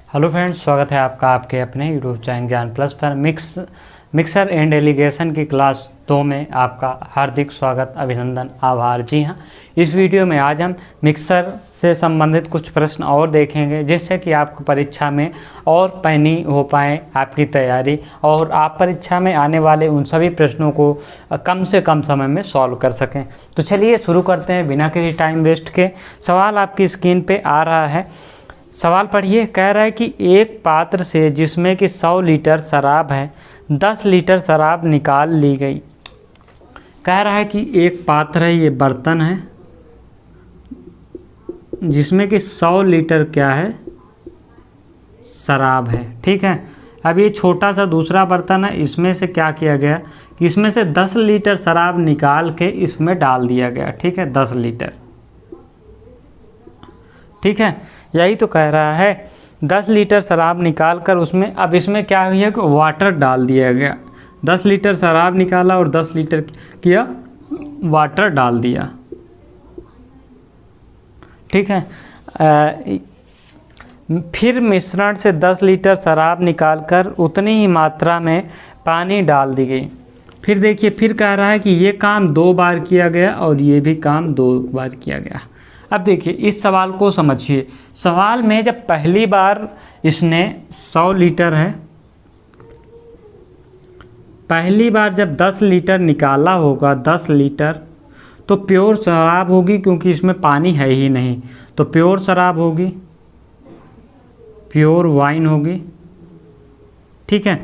Hello friends, स्वागत है आपका आपके अपने यूट्यूब चैनल ज्ञान प्लस पर मिक्सर एंड एलिगेशन की क्लास 2 में आपका हार्दिक स्वागत, अभिनंदन, आभार। जी हाँ, इस वीडियो में आज हम मिक्सर से संबंधित कुछ प्रश्न और देखेंगे, जिससे कि आपको परीक्षा में और पैनी हो पाए आपकी तैयारी और आप परीक्षा में आने वाले उन सभी प्रश्नों को कम से कम समय में सॉल्व कर सकें। तो चलिए शुरू करते हैं बिना किसी टाइम वेस्ट के। सवाल आपकी स्क्रीन पर आ रहा है। सवाल पढ़िए। कह रहा है कि एक पात्र से जिसमें कि 100 लीटर शराब है, 10 लीटर शराब निकाल ली गई। कह रहा है कि एक पात्र है, ये बर्तन है, जिसमें कि 100 लीटर क्या है, शराब है। ठीक है। अब ये छोटा सा दूसरा बर्तन है, इसमें से क्या किया गया कि इसमें से 10 लीटर शराब निकाल के इसमें डाल दिया गया। ठीक है, 10 लीटर। ठीक है, यही तो कह रहा है। 10 लीटर शराब निकाल कर उसमें, अब इसमें क्या हुआ कि वाटर डाल दिया गया। 10 लीटर शराब निकाला और 10 लीटर किया वाटर डाल दिया। ठीक है। फिर मिश्रण से 10 लीटर शराब निकालकर उतनी ही मात्रा में पानी डाल दी गई। फिर देखिए, फिर कह रहा है कि ये काम 2 बार किया गया और ये भी काम 2 बार किया गया। अब देखिए, इस सवाल को समझिए। सवाल में जब पहली बार इसने 100 लीटर है, पहली बार जब 10 लीटर निकाला होगा, 10 लीटर, तो प्योर शराब होगी, क्योंकि इसमें पानी है ही नहीं, तो प्योर शराब होगी, प्योर वाइन होगी। ठीक है,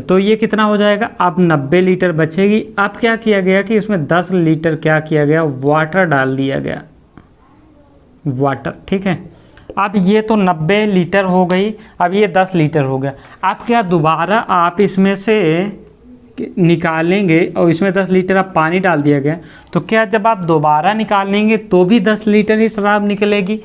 तो ये कितना हो जाएगा, अब 90 लीटर बचेगी। अब क्या किया गया कि इसमें 10 लीटर क्या किया गया, वाटर डाल दिया गया, वाटर। ठीक है। अब ये तो 90 लीटर हो गई, अब ये 10 लीटर हो गया। अब क्या दोबारा आप इसमें से निकालेंगे और इसमें 10 लीटर अब पानी डाल दिया गया, तो क्या जब आप दोबारा निकालेंगे तो भी 10 लीटर ही शराब निकलेगी,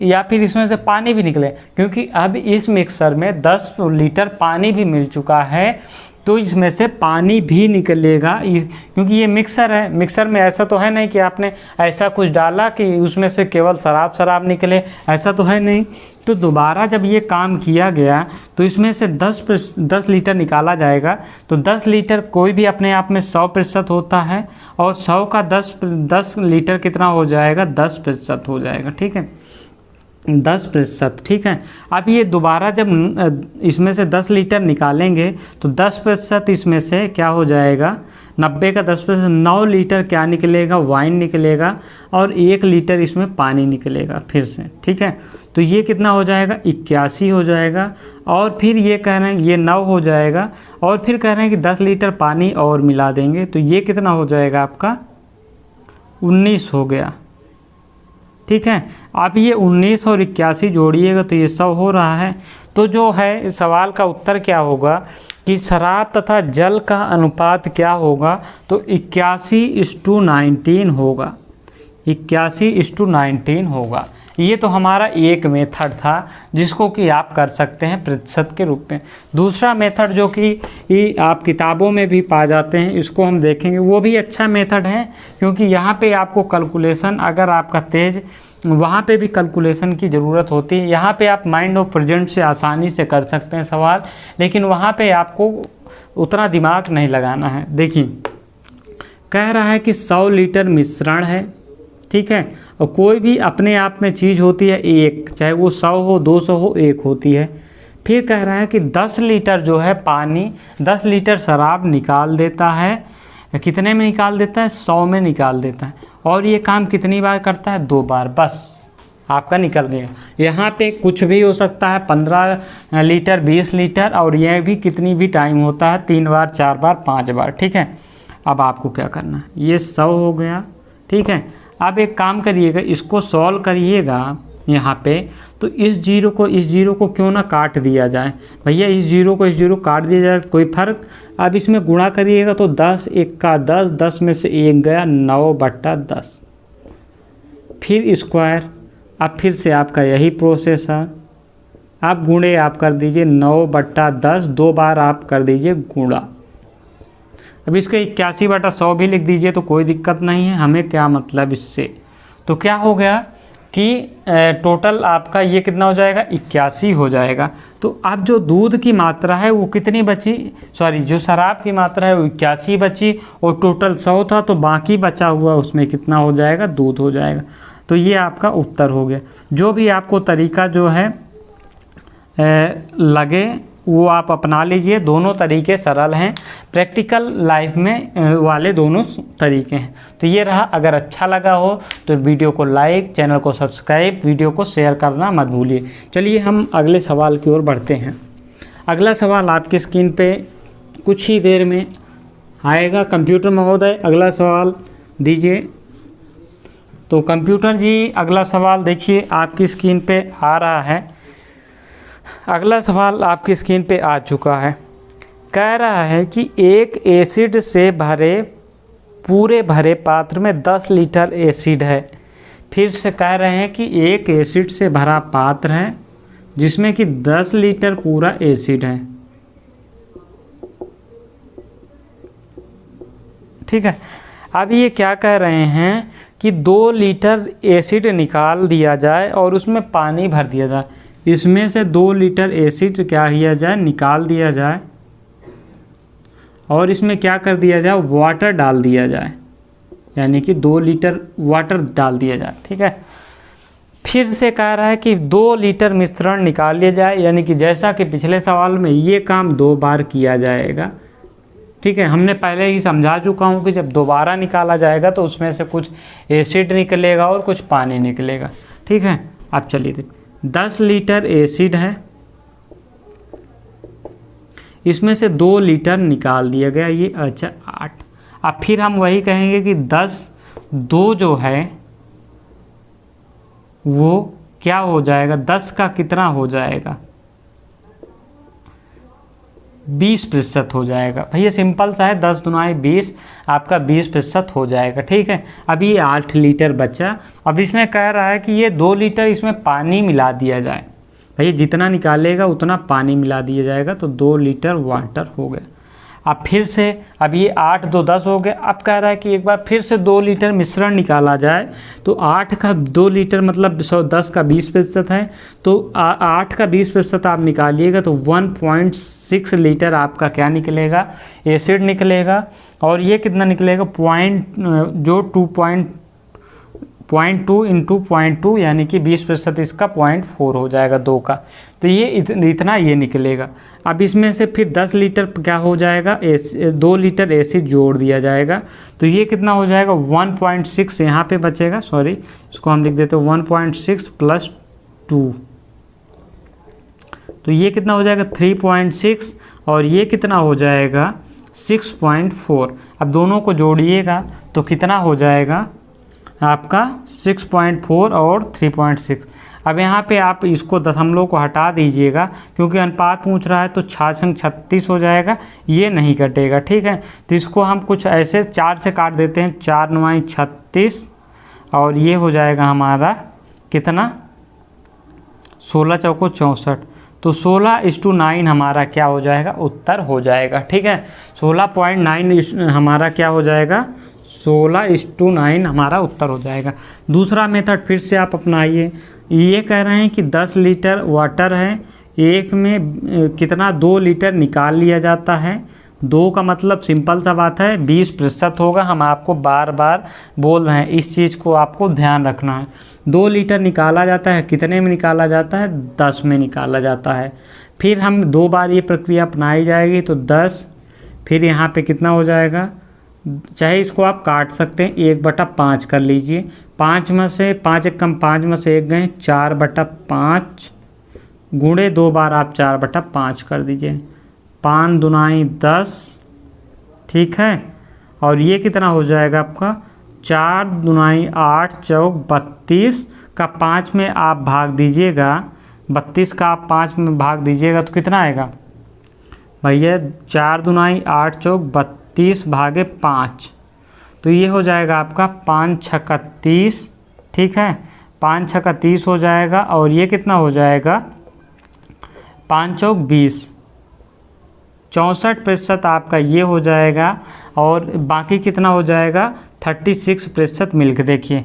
या फिर इसमें से पानी भी निकले? क्योंकि अब इस मिक्सर में 10 लीटर पानी भी मिल चुका है, तो इसमें से पानी भी निकलेगा, क्योंकि ये मिक्सर है। मिक्सर में ऐसा तो है नहीं कि आपने ऐसा कुछ डाला कि उसमें से केवल शराब निकले, ऐसा तो है नहीं। तो दोबारा जब ये काम किया गया तो इसमें से 10 लीटर निकाला जाएगा, तो 10 लीटर कोई भी अपने आप में 100% होता है, और 100 का 10 लीटर कितना हो जाएगा, 10% हो जाएगा। ठीक है, 10%। ठीक है। अब ये दोबारा जब इसमें से 10 लीटर निकालेंगे तो 10% इसमें से क्या हो जाएगा, 90 का 10%, 9 लीटर क्या निकलेगा, वाइन निकलेगा, और 1 लीटर इसमें पानी निकलेगा फिर से। ठीक है, तो ये कितना हो जाएगा, 81 हो जाएगा। और फिर ये कह रहे हैं ये 9 हो जाएगा, और फिर कह रहे हैं कि 10 लीटर पानी और मिला देंगे, तो ये कितना हो जाएगा आपका, 19 हो गया। ठीक है। अब ये 19 और 81 जोड़िएगा तो ये 100 हो रहा है। तो जो है सवाल का उत्तर क्या होगा कि शराब तथा जल का अनुपात क्या होगा, तो 81:19 होगा, 81:19 होगा। ये तो हमारा एक मेथड था जिसको कि आप कर सकते हैं प्रतिशत के रूप में। दूसरा मेथड जो कि आप किताबों में भी पा जाते हैं, इसको हम देखेंगे, वो भी अच्छा मेथड है, क्योंकि यहाँ पे आपको कैलकुलेशन, अगर आपका तेज, वहाँ पे भी कैलकुलेशन की ज़रूरत होती है। यहाँ पे आप माइंड ऑफ प्रेजेंट से आसानी से कर सकते हैं सवाल, लेकिन वहाँ पे आपको उतना दिमाग नहीं लगाना है। देखिए, कह रहा है कि 100 लीटर मिश्रण है। ठीक है, और कोई भी अपने आप में चीज़ होती है एक, चाहे वो 100 हो, 200 हो, एक होती है। फिर कह रहा है कि 10 लीटर जो है पानी, 10 लीटर शराब निकाल देता है। कितने में निकाल देता है, 100 में निकाल देता है। और ये काम कितनी बार करता है, 2 बार, बस आपका निकल गया। यहाँ पे कुछ भी हो सकता है, 15 लीटर, 20 लीटर, और यह भी कितनी भी टाइम होता है, 3 बार, 4 बार, 5 बार। ठीक है। अब आपको क्या करना है, ये 100 हो गया। ठीक है। अब एक काम करिएगा, इसको सॉल्व करिएगा यहाँ पे, तो इस जीरो को क्यों ना काट दिया जाए भैया, इस जीरो को इस जीरो काट दिया जाए, कोई फ़र्क। अब इसमें गुणा करिएगा तो 10 1 का 10, 10 में से 1 गया, 9/10, फिर स्क्वायर। अब फिर से आपका यही प्रोसेस है, आप गुणे आप कर दीजिए 9/10, 2 बार आप कर दीजिए गुणा। अब इसके 81/100 भी लिख दीजिए तो कोई दिक्कत नहीं है, हमें क्या मतलब इससे। तो क्या हो गया कि टोटल आपका ये कितना हो जाएगा, 81 हो जाएगा। तो अब जो दूध की मात्रा है वो कितनी बची, सॉरी जो शराब की मात्रा है वो 81 बची, और टोटल 100 था, तो बाकी बचा हुआ उसमें कितना हो जाएगा, दूध हो जाएगा। तो ये आपका उत्तर हो गया। जो भी आपको तरीका जो है लगे वो आप अपना लीजिए। दोनों तरीके सरल हैं, प्रैक्टिकल लाइफ में वाले दोनों तरीके हैं। तो ये रहा। अगर अच्छा लगा हो तो वीडियो को लाइक, चैनल को सब्सक्राइब, वीडियो को शेयर करना मत भूलिए। चलिए हम अगले सवाल की ओर बढ़ते हैं। अगला सवाल आपकी स्क्रीन पे कुछ ही देर में आएगा। कंप्यूटर महोदय अगला सवाल दीजिए। तो कंप्यूटर जी अगला सवाल देखिए आपकी स्क्रीन पे आ रहा है। अगला सवाल आपकी स्क्रीन पे आ चुका है। कह रहा है कि एक एसिड से पूरे भरे पात्र में 10 लीटर एसिड है। फिर से कह रहे हैं कि एक एसिड से भरा पात्र है जिसमें कि 10 लीटर पूरा एसिड है। ठीक है। अब ये क्या कह रहे हैं कि 2 लीटर एसिड निकाल दिया जाए और उसमें पानी भर दिया जाए। इसमें से 2 लीटर एसिड क्या किया जाए, निकाल दिया जाए, और इसमें क्या कर दिया जाए, वाटर डाल दिया जाए, यानी कि 2 लीटर वाटर डाल दिया जाए। ठीक है। फिर से कह रहा है कि 2 लीटर मिश्रण निकाल लिया जाए, यानी कि जैसा कि पिछले सवाल में ये काम 2 बार किया जाएगा। ठीक है। हमने पहले ही समझा चुका हूँ कि जब दोबारा निकाला जाएगा तो उसमें से कुछ एसिड निकलेगा और कुछ पानी निकलेगा। ठीक है। अब चलिए देखिए, 10 लीटर एसिड है, इसमें से 2 लीटर निकाल दिया गया, ये अच्छा 8। अब फिर हम वही कहेंगे कि 2 जो है वो क्या हो जाएगा, 10 का कितना हो जाएगा, 20% हो जाएगा। भैया सिंपल सा है, 10 दूना 20, आपका 20% हो जाएगा। ठीक है। अभी ये 8 लीटर बचा। अब इसमें कह रहा है कि ये 2 लीटर इसमें पानी मिला दिया जाए। भैया जितना निकालेगा उतना पानी मिला दिया जाएगा, तो 2 लीटर वाटर हो गया। अब फिर से, अब ये 8 2 10 हो गए। अब कह रहा है कि एक बार फिर से 2 लीटर मिश्रण निकाला जाए, तो 8 का 2 लीटर मतलब 10 का 20% है, तो 8 का 20% आप निकालिएगा तो 1.6 लीटर आपका क्या निकलेगा, एसिड निकलेगा। और ये कितना निकलेगा, जो 2.2 इंटू 0.2, यानी कि 20% इसका 0.4 हो जाएगा 2 का। तो ये इतना ये निकलेगा। अब इसमें से फिर 10 लीटर क्या हो जाएगा, 2 लीटर एसिड जोड़ दिया जाएगा, तो ये कितना हो जाएगा, 1.6 यहाँ पे बचेगा, सॉरी इसको हम लिख देते हैं 1.6 + 2, तो ये कितना हो जाएगा 3.6, और ये कितना हो जाएगा 6.4। अब दोनों को जोड़िएगा तो कितना हो जाएगा आपका 6.4 और 3.6। अब यहाँ पे आप इसको दशमलव को हटा दीजिएगा, क्योंकि अनुपात पूछ रहा है, तो 6×36 हो जाएगा, ये नहीं कटेगा। ठीक है। तो इसको हम कुछ ऐसे 4 से काट देते हैं, 4 9 36, और ये हो जाएगा हमारा कितना, 16 चौको 64, तो 16:9 हमारा क्या हो जाएगा, उत्तर हो जाएगा। ठीक है। 16.9 हमारा क्या हो जाएगा, 16:9 हमारा उत्तर हो जाएगा। दूसरा मेथड फिर से आप अपनाइए। ये कह रहे हैं कि 10 लीटर वाटर है, एक में कितना 2 लीटर निकाल लिया जाता है। 2 का मतलब सिंपल सा बात है 20% होगा। हम आपको बार बार बोल रहे हैं, इस चीज़ को आपको ध्यान रखना है। 2 लीटर निकाला जाता है, कितने में निकाला जाता है, 10 में निकाला जाता है। फिर हम 2 बार ये प्रक्रिया अपनाई जाएगी, तो 10, फिर यहाँ पे कितना हो जाएगा, चाहे इसको आप काट सकते हैं, 1/5 कर लीजिए। 5 में से 5 एक कम 5 में से 1 गए, 4/5 गुणे 2 बार आप 4/5 कर दीजिए। 5 दूनाई 10, ठीक है। और ये कितना हो जाएगा आपका, 4 दूनाई 8 चौक 32 का 5 में आप भाग दीजिएगा, 32 का आप 5 में भाग दीजिएगा तो कितना आएगा भैया, 4 दूनाई 8 चौक 32 भागे 5, तो ये हो जाएगा आपका 5 छक्का 30। ठीक है। 5 छक्का 30 हो जाएगा, और ये कितना हो जाएगा, 5 चौक 20, 64% आपका ये हो जाएगा। और बाकी कितना हो जाएगा, 36% मिल्क। देखिए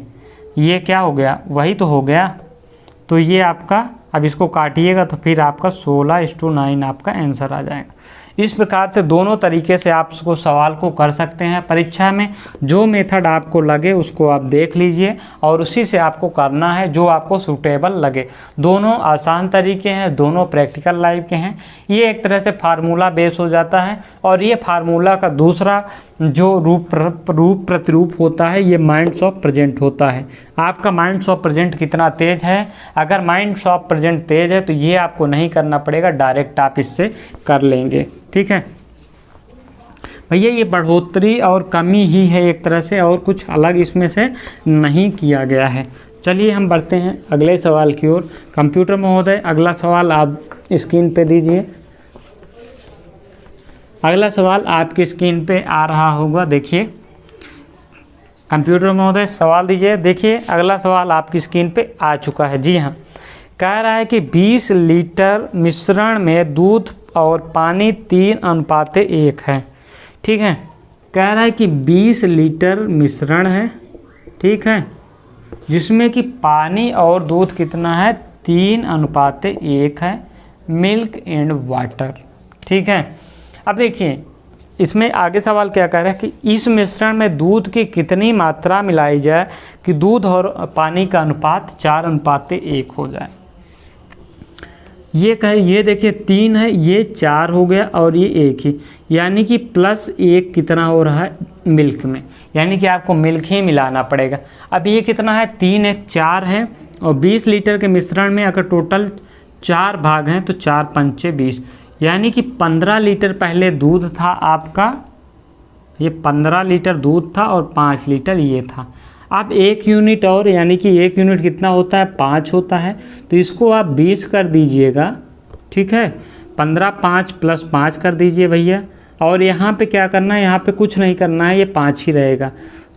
ये क्या हो गया, वही तो हो गया। तो ये आपका, अब इसको काटिएगा तो फिर आपका 16:9 आपका आंसर आ जाएगा। इस प्रकार से दोनों तरीके से आप उसको सवाल को कर सकते हैं। परीक्षा में जो मेथड आपको लगे उसको आप देख लीजिए और उसी से आपको करना है जो आपको सूटेबल लगे। दोनों आसान तरीके हैं, दोनों प्रैक्टिकल लाइफ के हैं। ये एक तरह से फार्मूला बेस हो जाता है और ये फार्मूला का दूसरा जो रूप प्रतिरूप होता है ये माइंड्स ऑफ प्रेजेंट होता है। आपका माइंड्स ऑफ प्रेजेंट कितना तेज है, अगर माइंड्स ऑफ प्रेजेंट तेज है तो ये आपको नहीं करना पड़ेगा, डायरेक्ट आप इससे कर लेंगे। ठीक है भैया, ये बढ़ोतरी और कमी ही है एक तरह से, और कुछ अलग इसमें से नहीं किया गया है। चलिए हम बढ़ते हैं अगले सवाल की ओर। कंप्यूटर महोदय अगला सवाल आप स्क्रीन पे दीजिए। अगला सवाल आपकी स्क्रीन पे आ रहा होगा, देखिए। कंप्यूटर महोदय सवाल दीजिए। देखिए अगला सवाल आपकी स्क्रीन पे आ चुका है। जी हाँ, कह रहा है कि 20 लीटर मिश्रण में दूध और पानी 3:1 है। ठीक है, कह रहा है कि 20 लीटर मिश्रण है, ठीक है, जिसमें कि पानी और दूध कितना है, 3:1 है, मिल्क एंड वाटर। ठीक है, अब देखिए इसमें आगे सवाल क्या कह रहा है कि इस मिश्रण में दूध की कितनी मात्रा मिलाई जाए कि दूध और पानी का अनुपात 4:1 हो जाए। ये देखिए 3 है, ये 4 हो गया और ये 1 ही, यानी कि +1 कितना हो रहा है मिल्क में, यानी कि आपको मिल्क ही मिलाना पड़ेगा। अब ये कितना है, 3 1 4 है, और 20 लीटर के मिश्रण में अगर टोटल 4 भाग हैं तो 4 पंचे 20, यानी कि 15 लीटर पहले दूध था आपका, ये 15 लीटर दूध था और 5 लीटर ये था। अब 1 यूनिट और, यानी कि 1 यूनिट कितना होता है, 5 होता है, तो इसको आप 20 कर दीजिएगा। ठीक है, 15 5 + 5 कर दीजिए भैया। और यहाँ पे क्या करना है, यहाँ पे कुछ नहीं करना है, ये 5 ही रहेगा,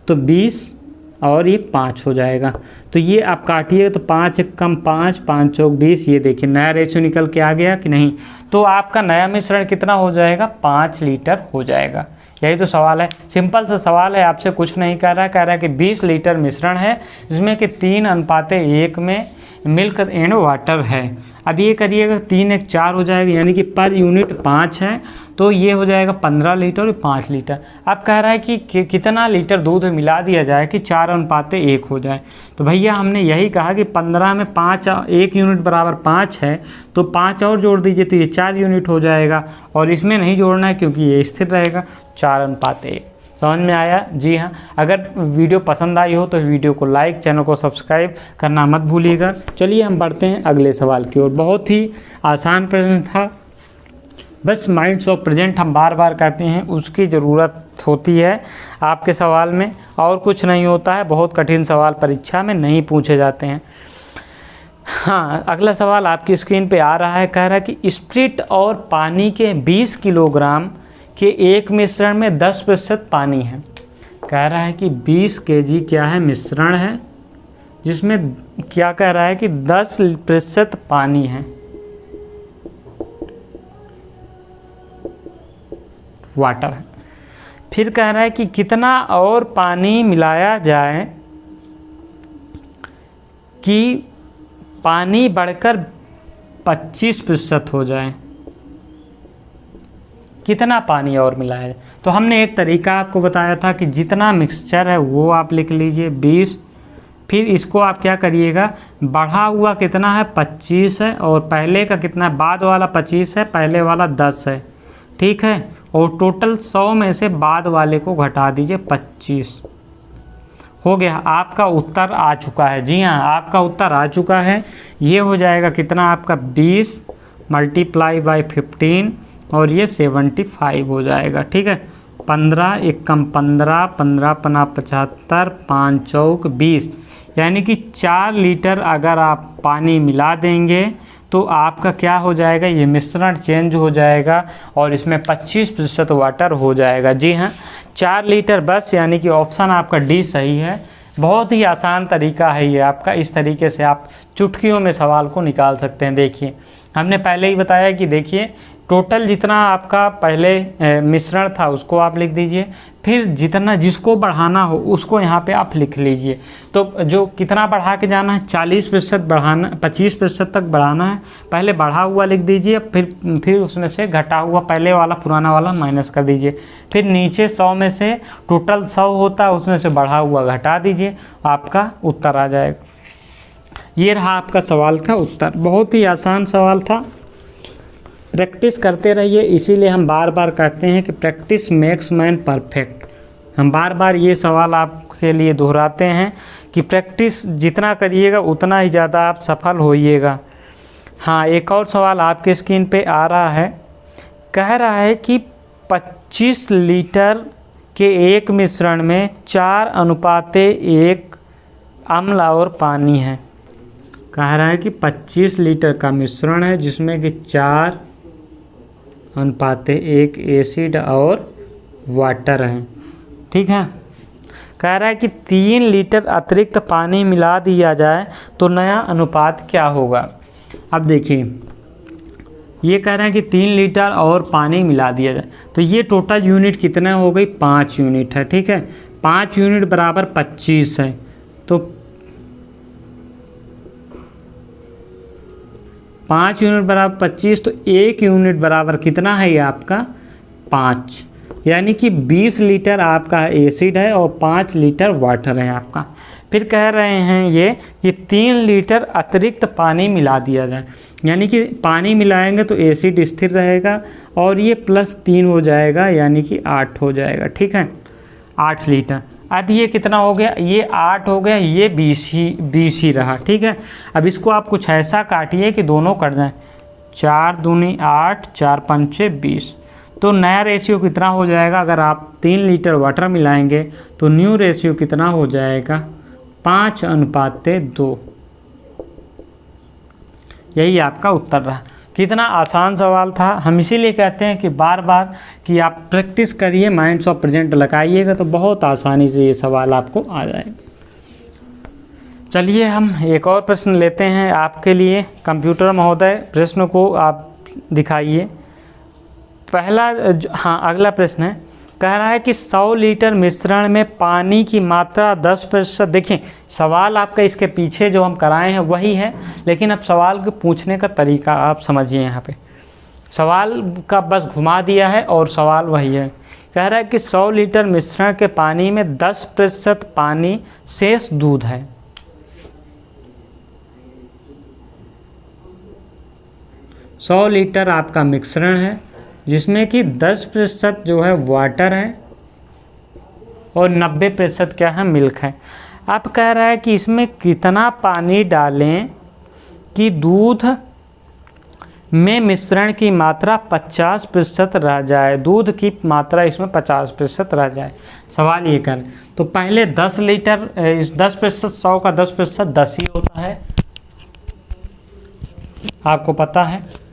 तो 20 और ये 5 हो जाएगा। तो ये आप काटिए तो 5 1 कम 5, 5 चौक 20, ये देखिए नया रेशियो निकल के आ गया कि नहीं। तो आपका नया मिश्रण कितना हो जाएगा, 5 लीटर हो जाएगा। यही तो सवाल है, सिंपल सा सवाल है, आपसे कुछ नहीं कह रहा है कि 20 लीटर मिश्रण है जिसमें कि 3:1 में मिल्क एंड वाटर है। अब ये करिएगा 3 1 4 हो जाएगा, यानी कि पर यूनिट 5 है, तो ये हो जाएगा 15 लीटर और 5 लीटर। अब कह रहा है कि कितना लीटर दूध मिला दिया जाए कि 4:1 हो जाए। तो भैया हमने यही कहा कि 15 में 5, 1 यूनिट बराबर 5 है, तो 5 और जोड़ दीजिए तो ये 4 यूनिट हो जाएगा, और इसमें नहीं जोड़ना है क्योंकि ये स्थिर रहेगा, 4:1। समझ में आया? जी हाँ। अगर वीडियो पसंद आई हो तो वीडियो को लाइक, चैनल को सब्सक्राइब करना मत भूलिएगा। चलिए हम बढ़ते हैं अगले सवाल की ओर। बहुत ही आसान प्रश्न था, बस माइंड्स ऑफ प्रेजेंट हम बार बार कहते हैं, उसकी ज़रूरत होती है आपके सवाल में, और कुछ नहीं होता है। बहुत कठिन सवाल परीक्षा में नहीं पूछे जाते हैं। हाँ, अगला सवाल आपकी स्क्रीन पे आ रहा है, कह रहा है कि स्प्रिट और पानी के 20 किलोग्राम के एक मिश्रण में 10% पानी है। कह रहा है कि 20 kg क्या है, मिश्रण है, जिसमें क्या कह रहा है कि 10% पानी है, वाटर है। फिर कह रहा है कि कितना और पानी मिलाया जाए कि पानी बढ़कर 25% हो जाए। कितना पानी और मिलाया जाए, तो हमने एक तरीका आपको बताया था कि जितना मिक्सचर है वो आप लिख लीजिए 20, फिर इसको आप क्या करिएगा, बढ़ा हुआ कितना है 25 है, और पहले का कितना है, बाद वाला 25 है, पहले वाला 10 है। ठीक है, और टोटल 100 में से बाद वाले को घटा दीजिए 25। हो गया, आपका उत्तर आ चुका है। जी हाँ, आपका उत्तर आ चुका है। ये हो जाएगा कितना आपका 20 × 15 और ये 75 हो जाएगा। ठीक है, 15 1 कम 15, 15 × 75, 5 चौक 20, यानी कि 4 लीटर अगर आप पानी मिला देंगे तो आपका क्या हो जाएगा, ये मिश्रण चेंज हो जाएगा और इसमें 25% वाटर हो जाएगा। जी हाँ, 4 लीटर बस, यानी कि ऑप्शन आपका डी सही है। बहुत ही आसान तरीका है ये आपका, इस तरीके से आप चुटकियों में सवाल को निकाल सकते हैं। देखिए हमने पहले ही बताया कि देखिए टोटल जितना आपका पहले मिश्रण था उसको आप लिख दीजिए, फिर जितना जिसको बढ़ाना हो उसको यहाँ पे आप लिख लीजिए। तो जो कितना बढ़ा के जाना है 40% बढ़ाना, 25% तक बढ़ाना है, पहले बढ़ा हुआ लिख दीजिए, फिर उसमें से घटा हुआ पहले वाला पुराना वाला माइनस कर दीजिए, फिर नीचे 100 में से टोटल 100 होता है उसमें से बढ़ा हुआ घटा दीजिए, आपका उत्तर आ जाएगा। ये रहा आपका सवाल का उत्तर। बहुत ही आसान सवाल था, प्रैक्टिस करते रहिए, इसीलिए हम बार बार कहते हैं कि प्रैक्टिस मेक्स मैन परफेक्ट। हम बार बार ये सवाल आपके लिए दोहराते हैं कि प्रैक्टिस जितना करिएगा उतना ही ज़्यादा आप सफल होइएगा। हाँ, एक और सवाल आपके स्क्रीन पे आ रहा है, कह रहा है कि 25 लीटर के एक मिश्रण में 4:1 अम्ल और पानी है। कह रहा है कि 25 लीटर का मिश्रण है जिसमें कि 4:1 एसिड और वाटर है, ठीक है। कह रहा है कि 3 लीटर अतिरिक्त पानी मिला दिया जाए तो नया अनुपात क्या होगा। अब देखिए ये कह रहे हैं कि 3 लीटर और पानी मिला दिया जाए, तो ये टोटल यूनिट कितना हो गई, 5 यूनिट है, ठीक है। 5 यूनिट बराबर 25 है, तो 5 यूनिट बराबर 25, तो 1 यूनिट बराबर कितना है ये आपका 5, यानी कि 20 लीटर आपका एसिड है और 5 लीटर वाटर है आपका। फिर कह रहे हैं ये 3 लीटर अतिरिक्त पानी मिला दिया जाए, यानी कि पानी मिलाएंगे तो एसिड स्थिर रहेगा और ये +3 हो जाएगा, यानी कि 8 हो जाएगा, ठीक है, 8 लीटर। अब ये कितना हो गया, ये 8 हो गया, ये 20 ही रहा, ठीक है। अब इसको आप कुछ ऐसा काटिए कि दोनों कट जाएं, 4 दूनी 8, 4 पंचे 20, तो नया रेशियो कितना हो जाएगा, अगर आप 3 लीटर वाटर मिलाएंगे तो न्यू रेशियो कितना हो जाएगा 5:2। यही आपका उत्तर रहा। कितना आसान सवाल था, हम इसीलिए कहते हैं कि बार बार कि आप प्रैक्टिस करिए, माइंड्स ऑफ प्रेजेंट लगाइएगा तो बहुत आसानी से ये सवाल आपको आ जाएगा। चलिए हम एक और प्रश्न लेते हैं आपके लिए। कंप्यूटर महोदय प्रश्न को आप दिखाइए। पहला हाँ, अगला प्रश्न है, कह रहा है कि 100 लीटर मिश्रण में पानी की मात्रा 10%। देखिए सवाल आपका इसके पीछे जो हम कराए हैं वही है, लेकिन अब सवाल के पूछने का तरीका आप समझिए। यहाँ पे सवाल का बस घुमा दिया है और सवाल वही है। कह रहा है कि 100 लीटर मिश्रण के पानी में 10% पानी शेष दूध है। सौ लीटर आपका मिश्रण है जिसमें कि 10% जो है वाटर है और 90% क्या है, मिल्क है। अब कह रहा है कि इसमें कितना पानी डालें कि दूध में मिश्रण की मात्रा 50% रह जाए, दूध की मात्रा इसमें 50% रह जाए। सवाल ये कर, तो पहले 10 लीटर, इस 10%, 100 का 10% 10 ही होता है, आपको पता है।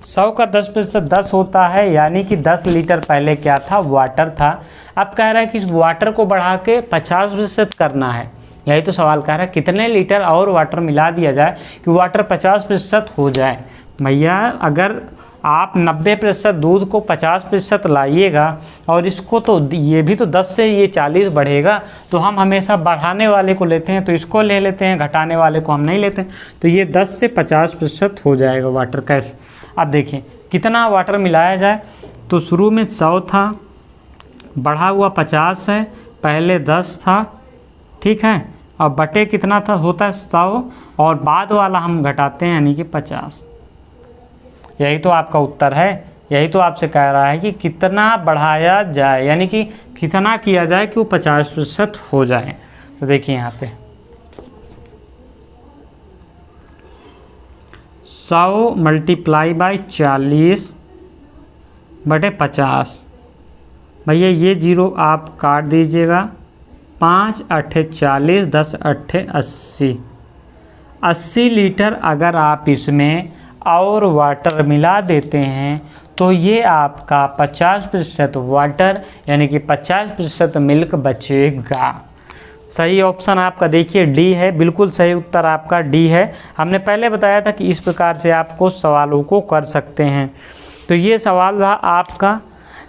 100 का 10% 10 होता है, यानी कि 10 लीटर पहले क्या था, वाटर था। अब कह रहा है कि इस वाटर को बढ़ा के 50% करना है। यही तो सवाल कह रहा है, कितने लीटर और वाटर मिला दिया जाए कि वाटर 50% हो जाए। भैया अगर आप 90% दूध को 50% लाइएगा और इसको तो ये भी तो 10 से ये 40 बढ़ेगा, तो हम हमेशा बढ़ाने वाले को लेते हैं, तो इसको ले लेते हैं, घटाने वाले को हम नहीं लेते। तो ये 10 से 50% हो जाएगा वाटर। कैसे, अब देखिए कितना वाटर मिलाया जाए, तो शुरू में 100 था, बढ़ा हुआ 50 है, पहले 10 था, ठीक है, और बटे कितना था, होता है 100, और बाद वाला हम घटाते हैं यानी कि 50। यही तो आपका उत्तर है। यही तो आपसे कह रहा है कि कितना बढ़ाया जाए, यानी कि कितना किया जाए कि वो 50% हो जाए। तो देखिए यहाँ पे 100 मल्टीप्लाई बाई 40 बटे 50। भैया ये 0 आप काट दीजिएगा, 5 8 40, 10 8 80। 80 लीटर अगर आप इसमें और वाटर मिला देते हैं तो ये आपका 50% वाटर यानी कि 50% मिल्क बचेगा। सही ऑप्शन आपका देखिए डी है, बिल्कुल सही उत्तर आपका डी है। हमने पहले बताया था कि इस प्रकार से आप कुछ सवालों को कर सकते हैं। तो ये सवाल रहा आपका।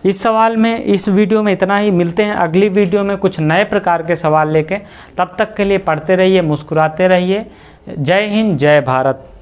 इस सवाल में, इस वीडियो में इतना ही। मिलते हैं अगली वीडियो में कुछ नए प्रकार के सवाल लेके। तब तक के लिए पढ़ते रहिए, मुस्कुराते रहिए। जय हिंद, जय भारत।